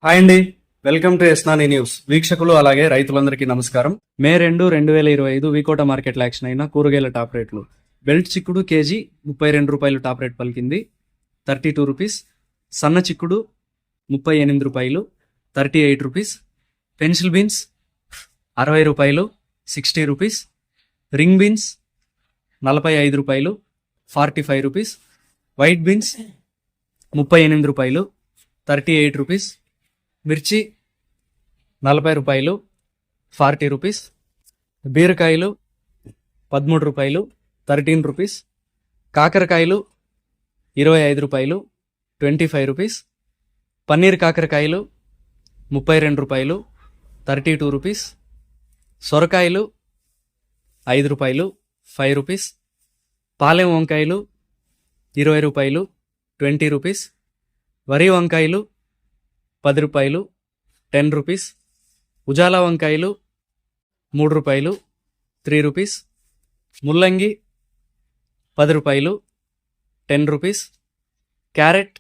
Hi అండి, welcome to ఎస్నాని news. వీక్షకులు అలాగే రైతులందరికీ నమస్కారం. మే 2, 2025 వికోట మార్కెట్లో యాక్షన్ అయిన కూరగాయల టాప్ రేట్లు. బెల్ట్ చిక్కుడు కేజీ రూ. 32 టాప్ రేట్ పలికింది, 32 రూపీస్. సన్న చిక్కుడు రూ. 38, 38 రూపీస్. పెన్సిల్ బీన్స్ రూ. 60, 60 రూపీస్. రింగ్ బీన్స్ రూ. 45, 45 రూపీస్. వైట్ బీన్స్ రూ. 38, 38 రూపీస్. మిర్చి రూ. 40, 40 రూపీస్. బీరకాయలు రూ. 13, 13 రూపీస్. కాకరకాయలు రూ. 25, 25 రూపీస్. పన్నీర్ కాకరకాయలు రూ. 32, 32 రూపీస్. సొరకాయలు రూ. 5, 5 రూపీస్. పాలెం వంకాయలు రూ. 20, 20 రూపీస్. వరి వంకాయలు రూ. 10, 10 రూపీస్. ఉజాలా వంకాయలు రూ. 3, 3 రూపీస్. ముల్లంగి రూ. 10, 10 రూపీస్. క్యారెట్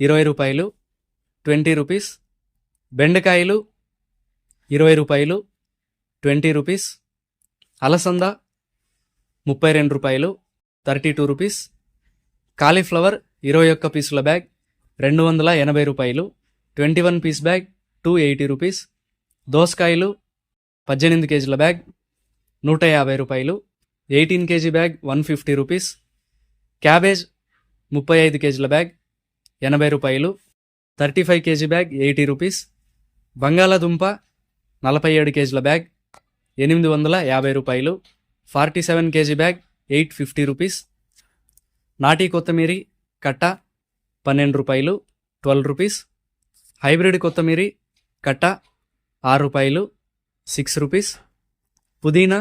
రూ. 20, 20 రూపీస్. బెండకాయలు రూ. 20, 20 రూపీస్. అలసంద రూ. 32, 32 రూపీస్. కాలీఫ్లవర్ 21 పీసుల బ్యాగ్ రూ. 280, 21 పీస్ బ్యాగ్ 280 రూపీస్. దోసకాయలు 18 కేజీల బ్యాగ్ రూ. 150, 18 కేజీ బ్యాగ్ 150 రూపీస్. క్యాబేజ్ 35 కేజీల బ్యాగ్ రూ. 80, 35 కేజీ బ్యాగ్ 80 రూపీస్. బంగాళాదుంప 47 కేజీల బ్యాగ్ రూ. 850, 47 కేజీ బ్యాగ్ 850 రూపీస్. నాటీ కొత్తిమీరి కట్ట రూ. 12 రూపీస్. హైబ్రిడ్ కొత్తిమీరి కట్ట రూ. 6 రూపీస్. పుదీనా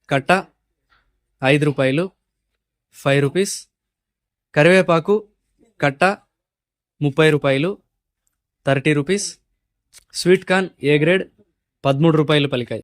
కట్ట రూ. 5, 5 రూపీస్. కరివేపాకు కట్ట రూ. 30, 30 rupees. Sweet corn A grade రూ. 13 పలికాయి.